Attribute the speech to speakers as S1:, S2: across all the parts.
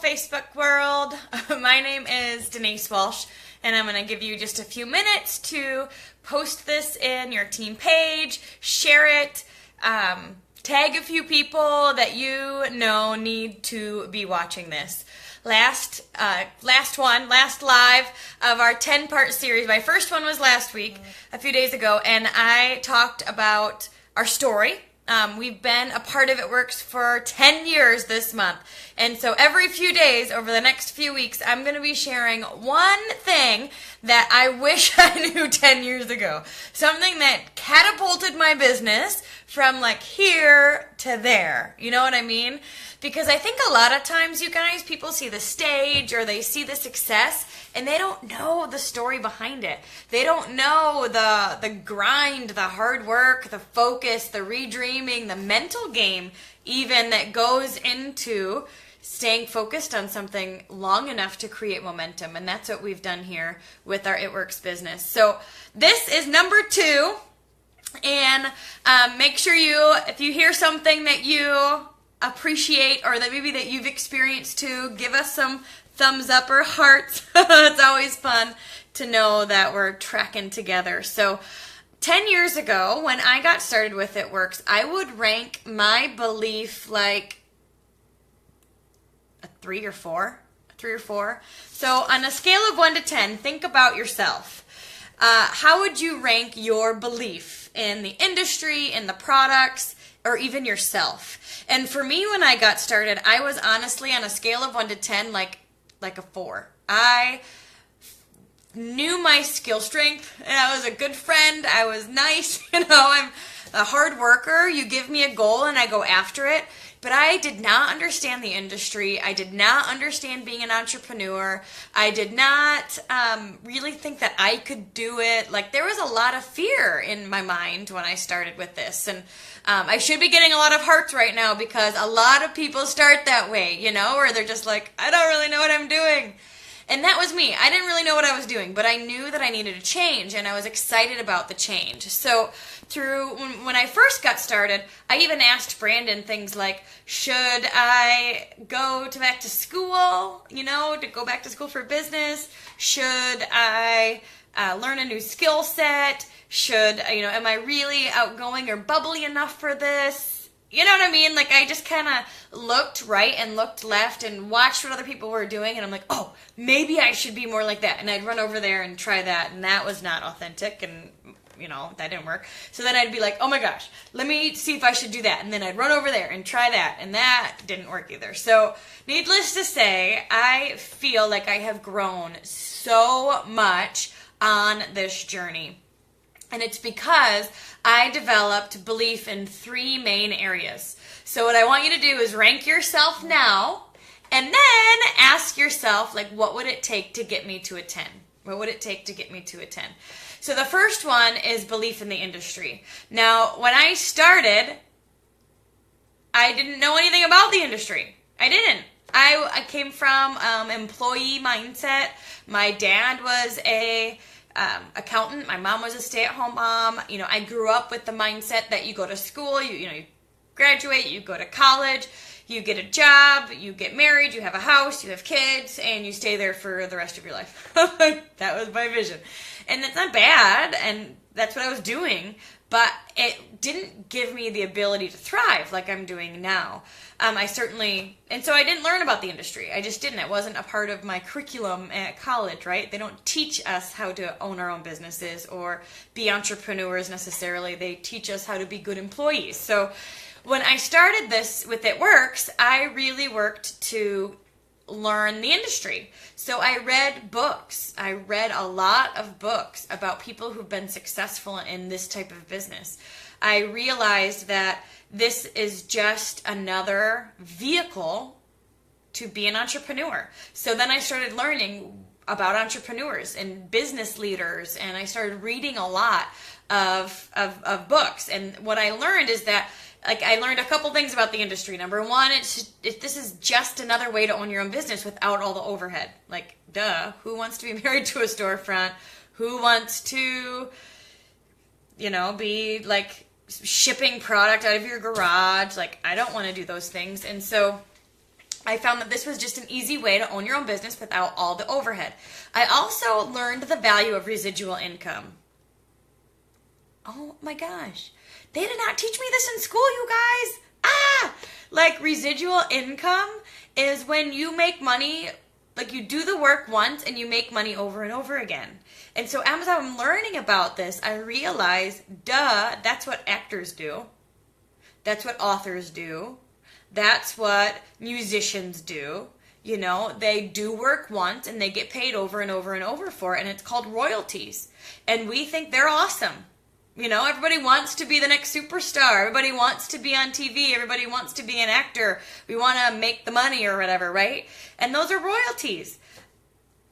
S1: Facebook world. My name is Denise Walsh, and I'm going to give you just a few minutes to post this in your team page, share it, tag a few people that you know need to be watching this. Last live of our 10-part series. My first one was last week, a few days ago, and I talked about our story. We've been a part of It Works for 10 years this month. And so every few days over the next few weeks, I'm going to be sharing one thing that I wish I knew 10 years ago. Something that catapulted my business from like here to there. You know what I mean? Because I think a lot of times, you guys, people see the stage or they see the success and they don't know the story behind it. They don't know the grind, the hard work, the focus, the redreaming, the mental game even that goes into staying focused on something long enough to create momentum. And that's what we've done here with our It Works business. So this is number 2. And make sure if you hear something that you appreciate or that maybe that you've experienced too, give us some thumbs up or hearts. It's always fun to know that we're tracking together. So 10 years ago, when I got started with It Works, I would rank my belief like a 3 or 4. So on a scale of 1 to 10, think about yourself. How would you rank your belief in the industry, in the products, or even yourself? And for me, when I got started, I was honestly on a scale of 1 to 10, like a 4. I knew my skill strength, and I was a good friend. I was nice. I'm a hard worker. You give me a goal, and I go after it. But I did not understand the industry. I did not understand being an entrepreneur. I did not really think that I could do it. Like, there was a lot of fear in my mind when I started with this. And I should be getting a lot of hearts right now because a lot of people start that way, where they're just like, I don't really know what I'm doing. And that was me. I didn't really know what I was doing, but I knew that I needed to change, and I was excited about the change. So when I first got started, I even asked Brandon things like, should I go back to school, to go back to school for business? Should I learn a new skill set? Am I really outgoing or bubbly enough for this? You know what I mean? Like, I just kind of looked right and looked left and watched what other people were doing, and I'm like, oh, maybe I should be more like that. And I'd run over there and try that, and that was not authentic, and, that didn't work. So then I'd be like, oh my gosh, let me see if I should do that. And then I'd run over there and try that, and that didn't work either. So needless to say, I feel like I have grown so much on this journey. And it's because I developed belief in 3 main areas. So what I want you to do is rank yourself now and then ask yourself, like, what would it take to get me to a 10? What would it take to get me to a 10? So the first one is belief in the industry. Now, when I started, I didn't know anything about the industry. I didn't. I came from employee mindset. My dad was a accountant. My mom was a stay-at-home mom. I grew up with the mindset that you go to school, you graduate, you go to college, you get a job, you get married, you have a house, you have kids, and you stay there for the rest of your life. That was my vision. And that's not bad, and that's what I was doing, but it didn't give me the ability to thrive like I'm doing now. And so I didn't learn about the industry. I just didn't. It wasn't a part of my curriculum at college, right? They don't teach us how to own our own businesses or be entrepreneurs necessarily. They teach us how to be good employees. So when I started this with It Works, I really worked to learn the industry. So I read books. I read a lot of books about people who've been successful in this type of business. I realized that this is just another vehicle to be an entrepreneur. So then I started learning about entrepreneurs and business leaders, and I started reading a lot of books. And what I learned is that, like, I learned a couple things about the industry. Number one, this is just another way to own your own business without all the overhead. Like, duh, who wants to be married to a storefront? Who wants to, be like shipping product out of your garage? Like, I don't want to do those things. And so I found that this was just an easy way to own your own business without all the overhead. I also learned the value of residual income. Oh my gosh. They did not teach me this in school, you guys. Like residual income is when you make money, like you do the work once and you make money over and over again. And so as I'm learning about this, I realized, that's what actors do. That's what authors do. That's what musicians do. You know, they do work once and they get paid over and over and over for it, and it's called royalties. And we think they're awesome. You know, everybody wants to be the next superstar. Everybody wants to be on TV. Everybody wants to be an actor. We want to make the money or whatever, right? And those are royalties.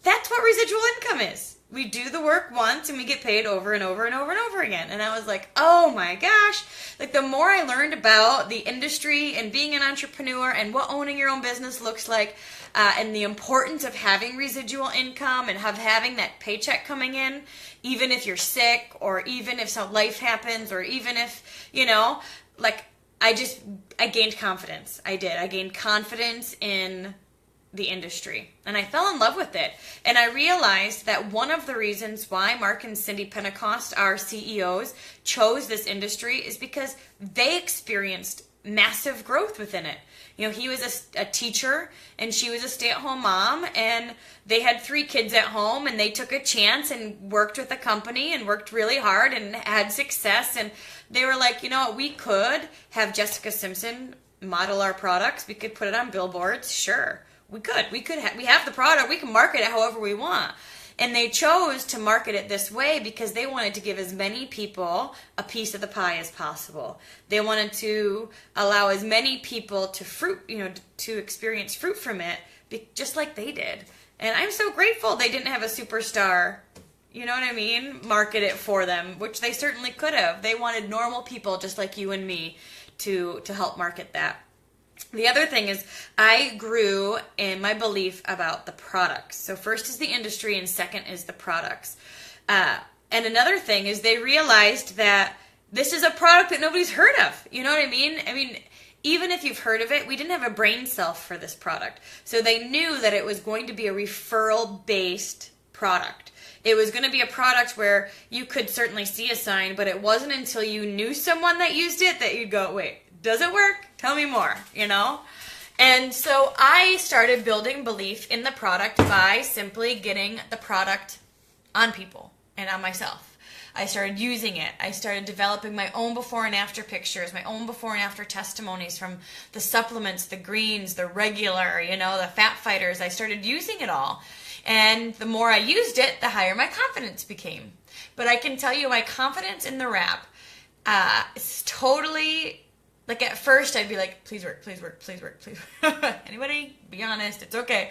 S1: That's what residual income is. We do the work once and we get paid over and over and over and over again. And I was like, oh my gosh. Like the more I learned about the industry and being an entrepreneur and what owning your own business looks like, and the importance of having residual income and having that paycheck coming in, even if you're sick or even if some life happens or even if, you know, like I gained confidence. I did. I gained confidence in the industry and I fell in love with it. And I realized that one of the reasons why Mark and Cindy Pentecost, our CEOs, chose this industry is because they experienced massive growth within it. You know, he was a teacher and she was a stay-at-home mom, and they had 3 kids at home, and they took a chance and worked with a company and worked really hard and had success. And they were like, you know what, we could have Jessica Simpson model our products. We could put it on billboards. Sure, we could. We have the product. We can market it however we want. And they chose to market it this way because they wanted to give as many people a piece of the pie as possible. They wanted to allow as many people to experience fruit from it, just like they did. And I'm so grateful they didn't have a superstar, you know what I mean, market it for them, which they certainly could have. They wanted normal people just like you and me to help market that. The other thing is I grew in my belief about the products. So first is the industry and second is the products. And another thing is they realized that this is a product that nobody's heard of. You know what I mean? I mean, even if you've heard of it, we didn't have a brain cell for this product. So they knew that it was going to be a referral-based product. It was going to be a product where you could certainly see a sign, but it wasn't until you knew someone that used it that you'd go, wait, does it work? Tell me more, you know? And so I started building belief in the product by simply getting the product on people and on myself. I started using it. I started developing my own before and after pictures, my own before and after testimonies from the supplements, the greens, the regular, you know, the fat fighters. I started using it all. And the more I used it, the higher my confidence became. But I can tell you my confidence in the wrap is totally... Like at first I'd be like, please work, please work, please work, please work. Anybody? Be honest, it's okay.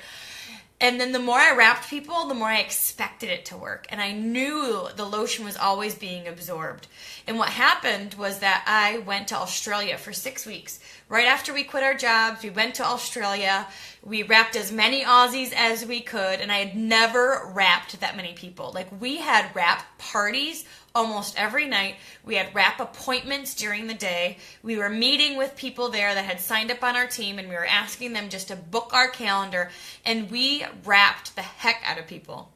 S1: And then the more I wrapped people, the more I expected it to work. And I knew the lotion was always being absorbed. And what happened was that I went to Australia for 6 weeks. Right after we quit our jobs, we went to Australia. We wrapped as many Aussies as we could. And I had never wrapped that many people. Like we had wrap parties almost every night. We had wrap appointments during the day. We were meeting with people there that had signed up on our team, and we were asking them just to book our calendar, and we wrapped the heck out of people.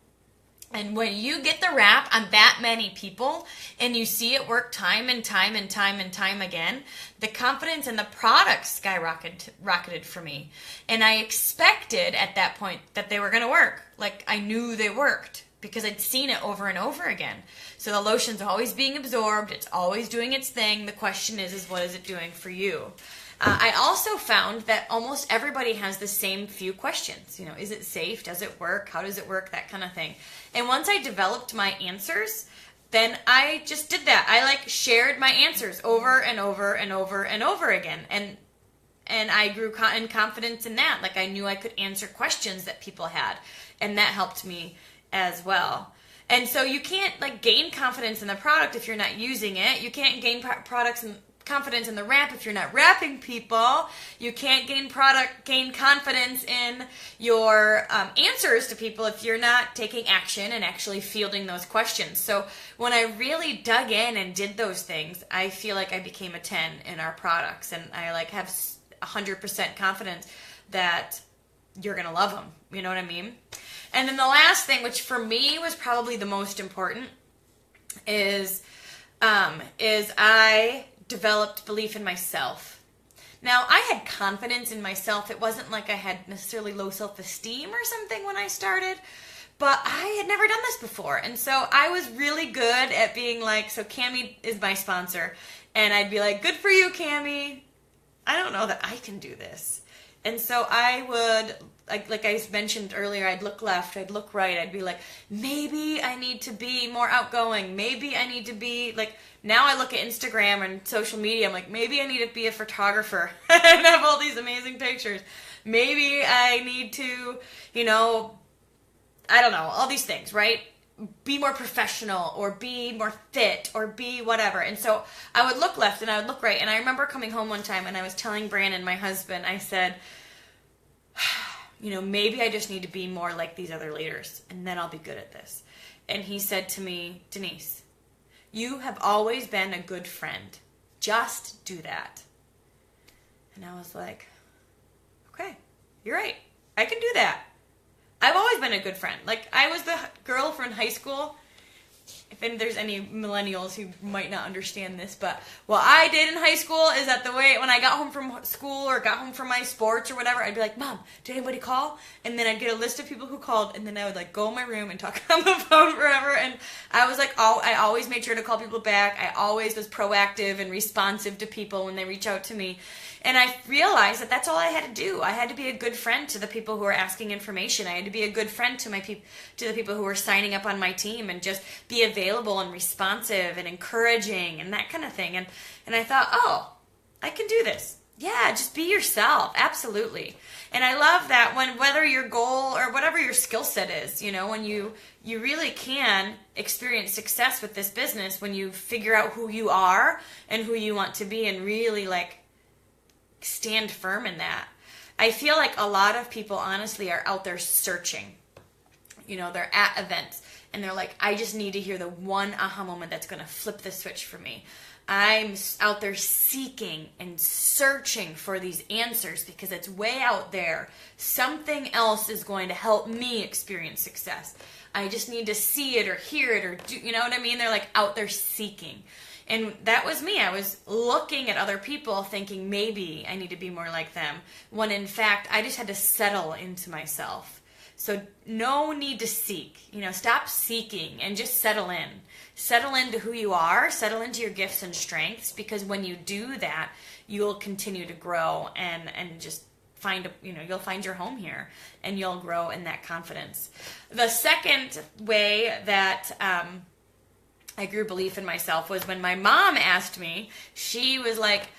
S1: And when you get the wrap on that many people and you see it work time and time and time and time again, the confidence in the product skyrocketed for me. And I expected at that point that they were going to work. Like I knew they worked, because I'd seen it over and over again. So the lotion's always being absorbed. It's always doing its thing. The question is what is it doing for you? I also found that almost everybody has the same few questions. You know, is it safe? Does it work? How does it work? That kind of thing. And once I developed my answers, then I just did that. I shared my answers over and over and over and over again. And I grew in confidence in that. Like I knew I could answer questions that people had. And that helped me as well. And so you can't gain confidence in the product if you're not using it. You can't gain confidence in the wrap if you're not wrapping people. You can't gain confidence in your answers to people if you're not taking action and actually fielding those questions. So when I really dug in and did those things, I feel like I became a 10 in our products, and I have 100% confidence that you're going to love them. You know what I mean? And then the last thing, which for me was probably the most important, is I developed belief in myself. Now, I had confidence in myself. It wasn't like I had necessarily low self-esteem or something when I started, but I had never done this before. And so I was really good at being like, so Cammie is my sponsor, and I'd be like, good for you, Cammie. I don't know that I can do this. And so I would, like I mentioned earlier, I'd look left, I'd look right, I'd be like, maybe I need to be more outgoing, maybe I need to be, like, now I look at Instagram and social media, I'm like, maybe I need to be a photographer and have all these amazing pictures. Maybe I need to, you know, I don't know, all these things, right? Be more professional, or be more fit, or be whatever. And so I would look left and I would look right. And I remember coming home one time and I was telling Brandon, my husband, I said, you know, maybe I just need to be more like these other leaders, and then I'll be good at this. And he said to me, Denise, you have always been a good friend. Just do that. And I was like, okay, you're right. I can do that. I've always been a good friend. Like, I was the girl from high school. If there's any millennials who might not understand this, but what I did in high school is that the way, when I got home from school or got home from my sports or whatever, I'd be like, Mom, did anybody call? And then I'd get a list of people who called, and then I would, like, go in my room and talk on the phone forever. And I was like, I always made sure to call people back. I always was proactive and responsive to people when they reach out to me. And I realized that that's all I had to do. I had to be a good friend to the people who were asking information. I had to be a good friend to to the people who were signing up on my team, and just be available and responsive and encouraging and that kind of thing. And I thought, oh, I can do this. Yeah, just be yourself. Absolutely. And I love that whether your goal or whatever your skill set is, you know, when you really can experience success with this business when you figure out who you are and who you want to be, and really, like, stand firm in that. I feel like a lot of people honestly are out there searching. You know, they're at events and they're like, I just need to hear the one aha moment that's going to flip the switch for me. I'm out there seeking and searching for these answers because it's way out there. Something else is going to help me experience success. I just need to see it or hear it or do, you know what I mean? They're like out there seeking. And that was me. I was looking at other people thinking maybe I need to be more like them, when in fact I just had to settle into myself. So no need to seek. You know, stop seeking and just settle in. Settle into who you are, settle into your gifts and strengths, because when you do that, you'll continue to grow and just you'll find your home here, and you'll grow in that confidence. The second way that I grew belief in myself was when my mom asked me. She was like,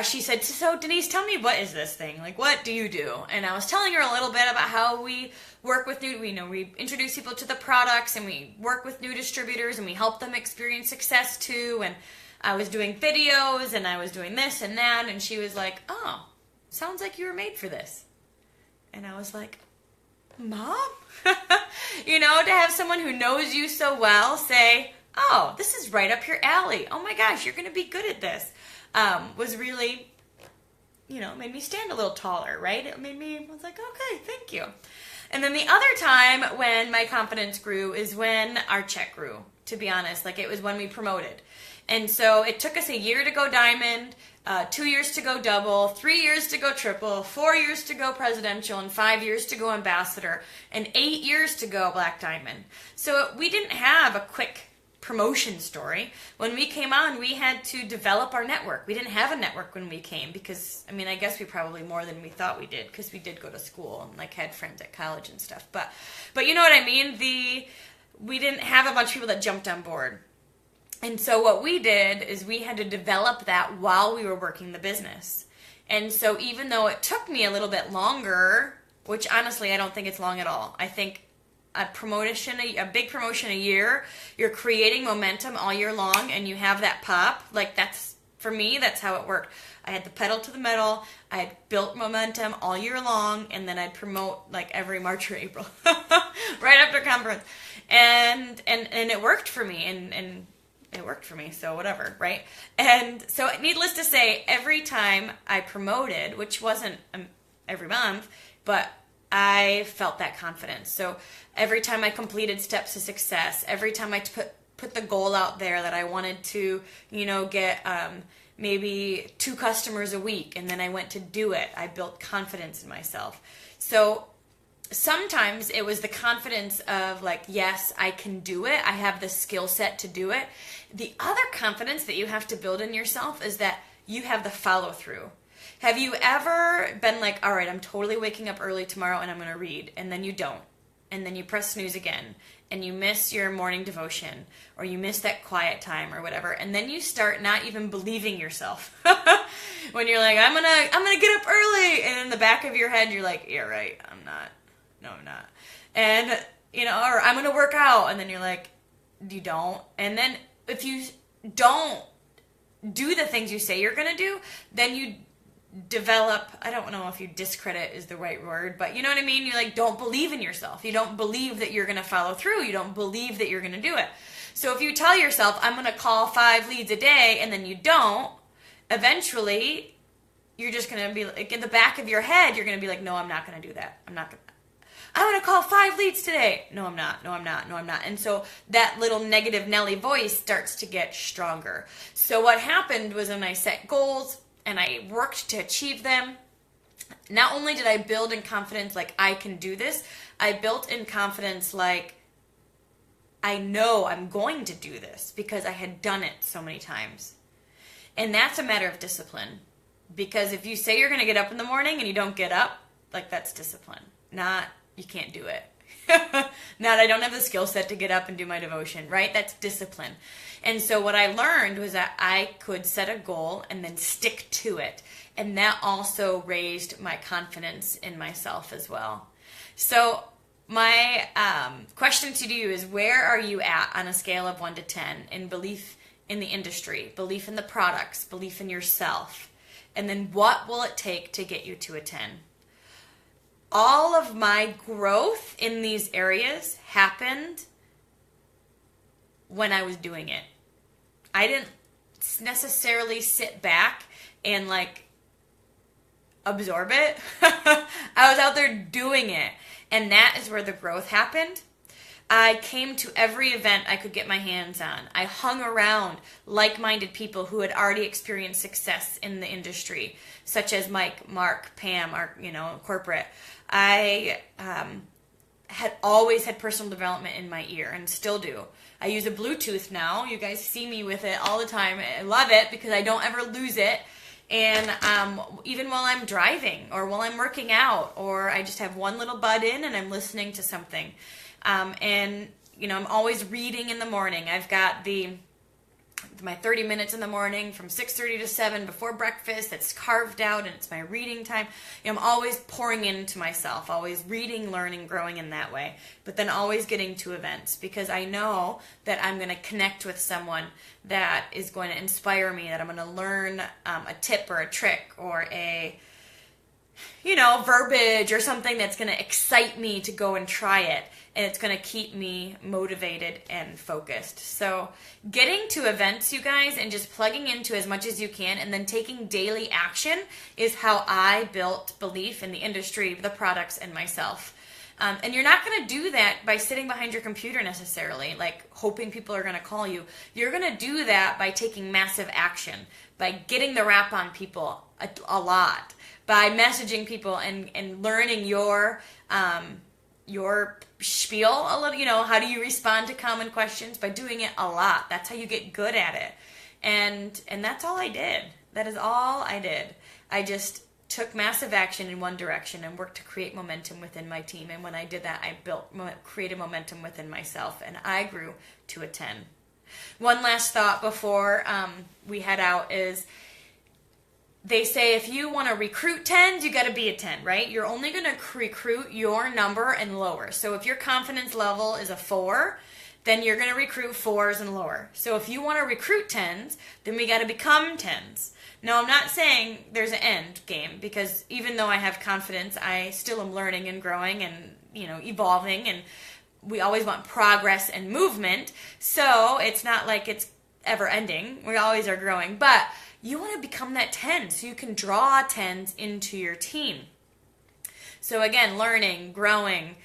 S1: she said, so Denise, tell me, what is this thing? Like, what do you do? And I was telling her a little bit about how we work with we introduce people to the products, and we work with new distributors, and we help them experience success too. And I was doing videos, and I was doing this and that. And she was like, oh, sounds like you were made for this. And I was like, Mom? You know, to have someone who knows you so well say, oh, this is right up your alley. Oh my gosh, you're going to be good at this. Was really, made me stand a little taller, right? I was like, okay, thank you. And then the other time when my confidence grew is when our check grew, to be honest. Like, it was when we promoted. And so it took us a year to go diamond, 2 years to go double, 3 years to go triple, 4 years to go presidential, and 5 years to go ambassador, and 8 years to go black diamond. So we didn't have a quick promotion story. When we came on, we had to develop our network. We didn't have a network when we came because, I guess we probably more than we thought we did, because we did go to school and had friends at college and stuff. But you know what I mean? We didn't have a bunch of people that jumped on board. And so what we did is we had to develop that while we were working the business. And so even though it took me a little bit longer, which honestly I don't think it's long at all. I think a big promotion a year, you're creating momentum all year long, and you have that pop. Like, that's, for me, that's how it worked. I had the pedal to the metal. I had built momentum all year long, and then I'd promote every March or April, right after conference. And it worked for me, and it worked for me, so whatever, right? And so needless to say, every time I promoted, which wasn't every month, but I felt that confidence. So every time I completed steps to success, every time I put the goal out there that I wanted to, get maybe 2 customers a week, and then I went to do it, I built confidence in myself. So sometimes it was the confidence of like, yes, I can do it. I have the skill set to do it. The other confidence that you have to build in yourself is that you have the follow through. Have you ever been like, all right, I'm totally waking up early tomorrow and I'm going to read, and then you don't, and then you press snooze again, and you miss your morning devotion, or you miss that quiet time or whatever, and then you start not even believing yourself when you're like, I'm gonna get up early, and in the back of your head you're like, yeah, right, I'm not, and or I'm gonna work out, and then you're like, you don't, and then if you don't do the things you say you're gonna do, then you develop, I don't know if you discredit is the right word, but you know what I mean? You like don't believe in yourself. You don't believe that you're going to follow through. You don't believe that you're going to do it. So if you tell yourself, I'm going to call 5 leads a day, and then you don't, eventually you're just going to be like, in the back of your head, you're going to be like, no, I'm not going to do that. I'm going to call 5 leads today. No, I'm not. And so that little negative Nelly voice starts to get stronger. So what happened was when I set goals, and I worked to achieve them, not only did I build in confidence like I can do this, I built in confidence like I know I'm going to do this because I had done it so many times. And that's a matter of discipline. Because if you say you're going to get up in the morning and you don't get up, like that's discipline. Not you can't do it. Not I don't have the skill set to get up and do my devotion, right? That's discipline. And so what I learned was that I could set a goal and then stick to it. And that also raised my confidence in myself as well. So my question to you is, where are you at on a scale of 1 to 10 in belief in the industry, belief in the products, belief in yourself? And then what will it take to get you to a 10? All of my growth in these areas happened when I was doing it. I didn't necessarily sit back and like absorb it. I was out there doing it. And that is where the growth happened. I came to every event I could get my hands on. I hung around like-minded people who had already experienced success in the industry, such as Mike, Mark, Pam, our corporate. I had always had personal development in my ear and still do. I use a Bluetooth now. You guys see me with it all the time. I love it because I don't ever lose it. And even while I'm driving or while I'm working out, or I just have one little bud in and I'm listening to something. And I'm always reading in the morning. I've got my 30 minutes in the morning from 6:30 to 7 before breakfast. That's carved out, and it's my reading time. I'm always pouring into myself, always reading, learning, growing in that way. But then always getting to events because I know that I'm going to connect with someone that is going to inspire me, that I'm going to learn a tip or a trick or a verbiage or something that's going to excite me to go and try it. And it's going to keep me motivated and focused. So getting to events, you guys, and just plugging into as much as you can and then taking daily action is how I built belief in the industry, the products, and myself. And you're not going to do that by sitting behind your computer necessarily, like hoping people are going to call you. You're going to do that by taking massive action, by getting the rap on people a lot, by messaging people and learning your spiel a little, how do you respond to common questions? By doing it a lot. That's how you get good at it. And that's all I did. That is all I did. I just took massive action in one direction and worked to create momentum within my team. And when I did that, I created momentum within myself, and I grew to a 10. One last thought before we head out is, they say if you want to recruit 10s, you got to be a 10, right? You're only going to recruit your number and lower. So if your confidence level is a 4, then you're going to recruit 4s and lower. So if you want to recruit 10s, then we got to become 10s. Now, I'm not saying there's an end game, because even though I have confidence, I still am learning and growing and, evolving, and we always want progress and movement. So it's not like it's ever ending. We always are growing, but you want to become that 10 so you can draw 10s into your team. So again, learning, growing,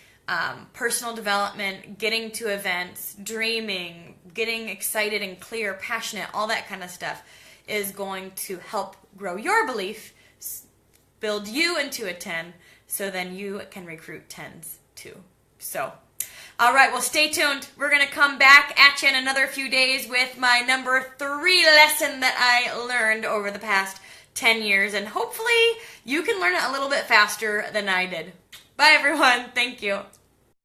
S1: personal development, getting to events, dreaming, getting excited and clear, passionate, all that kind of stuff is going to help grow your belief, build you into a 10, so then you can recruit 10s too. So, all right, well, stay tuned. We're going to come back at you in another few days with my number 3 lesson that I learned over the past 10 years, and hopefully you can learn it a little bit faster than I did. Bye, everyone. Thank you.